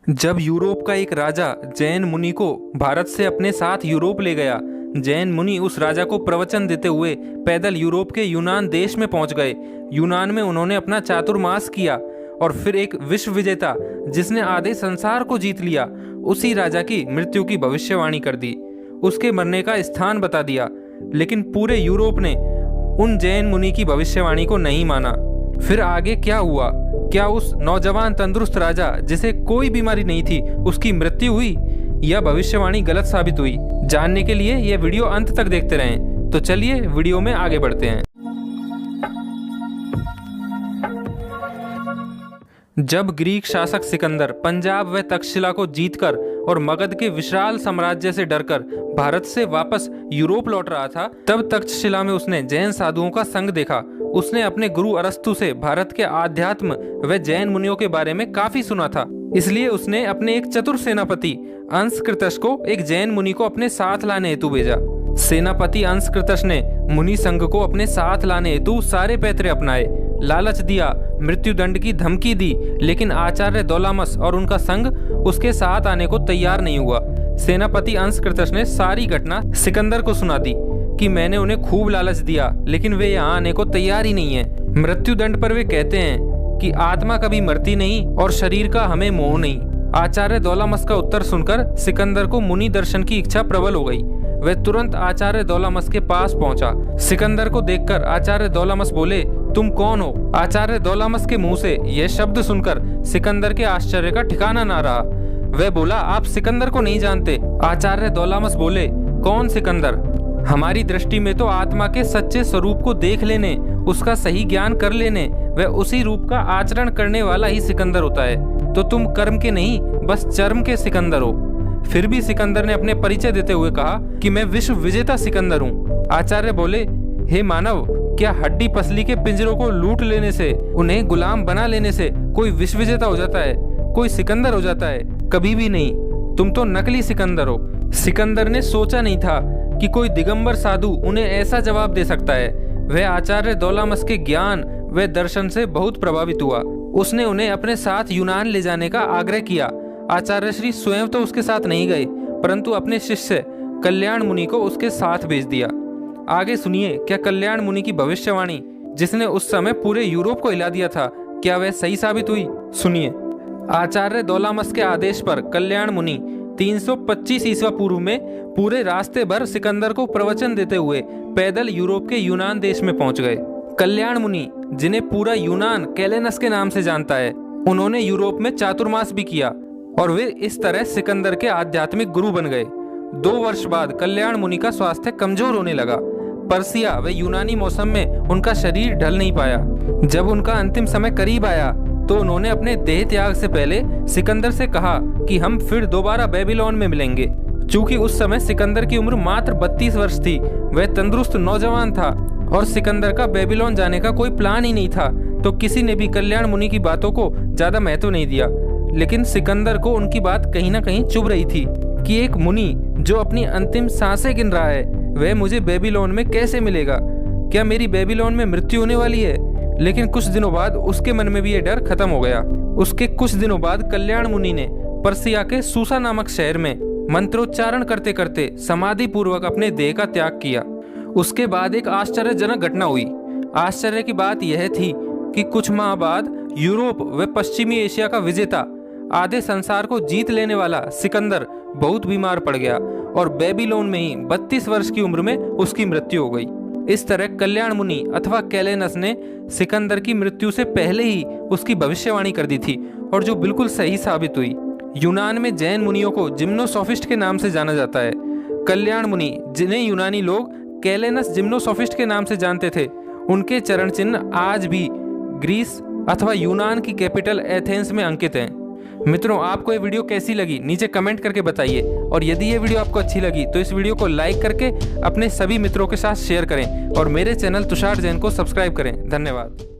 जब यूरोप का एक राजा जैन मुनि को भारत से अपने साथ यूरोप ले गया, जैन मुनि उस राजा को प्रवचन देते हुए पैदल यूरोप के यूनान देश में पहुंच गए। यूनान में उन्होंने अपना चातुर्मास किया और फिर एक विश्व विजेता जिसने आधे संसार को जीत लिया, उसी राजा की मृत्यु की भविष्यवाणी कर दी, उसके मरने का स्थान बता दिया। लेकिन पूरे यूरोप ने उन जैन मुनि की भविष्यवाणी को नहीं माना। फिर आगे क्या हुआ? क्या उस नौजवान तंदुरुस्त राजा जिसे कोई बीमारी नहीं थी, उसकी मृत्यु हुई या भविष्यवाणी गलत साबित हुई? जानने के लिए यह वीडियो अंत तक देखते रहें। तो चलिए वीडियो में आगे बढ़ते हैं। जब ग्रीक शासक सिकंदर पंजाब व तक्षशिला को जीतकर और मगध के विशाल साम्राज्य से डरकर भारत से वापस यूरोप लौट रहा था, तब तक्षशिला में उसने जैन साधुओं का संग देखा। उसने अपने गुरु अरस्तु से भारत के आध्यात्म व जैन मुनियों के बारे में काफी सुना था। इसलिए उसने अपने एक चतुर सेनापति अंशकृतश को एक जैन मुनि को अपने साथ लाने हेतु भेजा। सेनापति अंशकृतश ने मुनि संघ को अपने साथ लाने हेतु सारे पैतरे अपनाए, लालच दिया, मृत्युदंड की धमकी दी, लेकिन आचार्य दौलामस और उनका संघ उसके साथ आने को तैयार नहीं हुआ। सेनापति अंशकृतश ने सारी घटना सिकंदर को सुना दी कि मैंने उन्हें खूब लालच दिया, लेकिन वे यहाँ आने को तैयार ही नहीं है। मृत्युदंड पर वे कहते हैं कि आत्मा कभी मरती नहीं और शरीर का हमें मोह नहीं। आचार्य दौलामस का उत्तर सुनकर सिकंदर को मुनि दर्शन की इच्छा प्रबल हो गई। वह तुरंत आचार्य दौलामस के पास पहुंचा। सिकंदर को देखकर आचार्य दौलामस बोले, तुम कौन हो? आचार्य दौलामस के मुंह से यह शब्द सुनकर सिकंदर के आश्चर्य का ठिकाना ना रहा। वह बोला, आप सिकंदर को नहीं जानते? आचार्य दौलामस बोले, कौन सिकंदर? हमारी दृष्टि में तो आत्मा के सच्चे स्वरूप को देख लेने, उसका सही ज्ञान कर लेने व उसी रूप का आचरण करने वाला ही सिकंदर होता है। तो तुम कर्म के नहीं, बस चर्म के सिकंदर हो। फिर भी सिकंदर ने अपने परिचय देते हुए कहा कि मैं विश्व विजेता सिकंदर हूँ। आचार्य बोले, हे मानव, क्या हड्डी पसली के पिंजरों को लूट लेने से, उन्हें गुलाम बना लेने से कोई विश्व विजेता हो जाता है, कोई सिकंदर हो जाता है? कभी भी नहीं। तुम तो नकली सिकंदर हो। सिकंदर ने सोचा नहीं था कि कोई दिगंबर साधु उन्हें ऐसा जवाब दे सकता है। वह आचार्य दौलामस के ज्ञान व दर्शन से बहुत प्रभावित हुआ। उसने उन्हें अपने साथ यूनान ले जाने का आग्रह किया। आचार्य श्री स्वयं तो उसके साथ नहीं गए, परंतु अपने शिष्य कल्याण मुनि को उसके साथ भेज दिया। आगे सुनिए, क्या कल्याण मुनि की भविष्यवाणी, जिसने उस समय पूरे यूरोप को हिला दिया था, क्या वह सही साबित हुई? सुनिए। आचार्य दौलामस के आदेश पर कल्याण मुनि 325 ईस्वी पूर्व में पूरे रास्ते भर सिकंदर को प्रवचन देते हुए पैदल यूरोप के यूनान देश में पहुंच गए। कल्याण मुनि, जिन्हें पूरा यूनान कैलेनस के नाम से जानता है, उन्होंने यूरोप में चातुर्मास भी किया और वे इस तरह सिकंदर के आध्यात्मिक गुरु बन गए। 2 वर्ष बाद कल्याण मुनि का स्वास्थ्य कमजोर होने लगा। पर्सिया व यूनानी मौसम में उनका शरीर ढल नहीं पाया। जब उनका अंतिम समय करीब आया तो उन्होंने अपने देह त्याग से पहले सिकंदर से कहा कि हम फिर दोबारा बेबीलोन में मिलेंगे। चूंकि उस समय सिकंदर की उम्र मात्र 32 वर्ष थी, वह तंदुरुस्त नौजवान था और सिकंदर का बेबीलोन जाने का कोई प्लान ही नहीं था, तो किसी ने भी कल्याण मुनि की बातों को ज्यादा महत्व नहीं दिया। लेकिन सिकंदर को उनकी बात कहीं ना कहीं चुभ रही थी कि एक मुनि जो अपनी अंतिम सांसें गिन रहा है, वह मुझे बेबीलोन में कैसे मिलेगा? क्या मेरी बेबीलोन में मृत्यु होने वाली है? लेकिन कुछ दिनों बाद उसके मन में भी यह डर खत्म हो गया। उसके कुछ दिनों बाद कल्याण मुनि ने पर्सिया के सूसा नामक शहर में मंत्रोच्चारण करते करते समाधि पूर्वक अपने देह का त्याग किया। उसके बाद एक आश्चर्यजनक घटना हुई। आश्चर्य की बात यह थी कि कुछ माह बाद यूरोप व पश्चिमी एशिया का विजेता, आधे संसार को जीत लेने वाला सिकंदर बहुत बीमार पड़ गया और बेबीलोन में ही 32 वर्ष की उम्र में उसकी मृत्यु हो गई। इस तरह कल्याण मुनि अथवा कैलेनस ने सिकंदर की मृत्यु से पहले ही उसकी भविष्यवाणी कर दी थी, और जो बिल्कुल सही साबित हुई। यूनान में जैन मुनियों को जिम्नोसोफिस्ट के नाम से जाना जाता है। कल्याण मुनि, जिन्हें यूनानी लोग कैलेनस जिम्नोसोफिस्ट के नाम से जानते थे, उनके चरण चिन्ह आज भी ग्रीस अथवा यूनान की कैपिटल एथेंस में अंकित हैं। मित्रों, आपको ये वीडियो कैसी लगी नीचे कमेंट करके बताइए, और यदि ये वीडियो आपको अच्छी लगी तो इस वीडियो को लाइक करके अपने सभी मित्रों के साथ शेयर करें और मेरे चैनल तुषार जैन को सब्सक्राइब करें। धन्यवाद।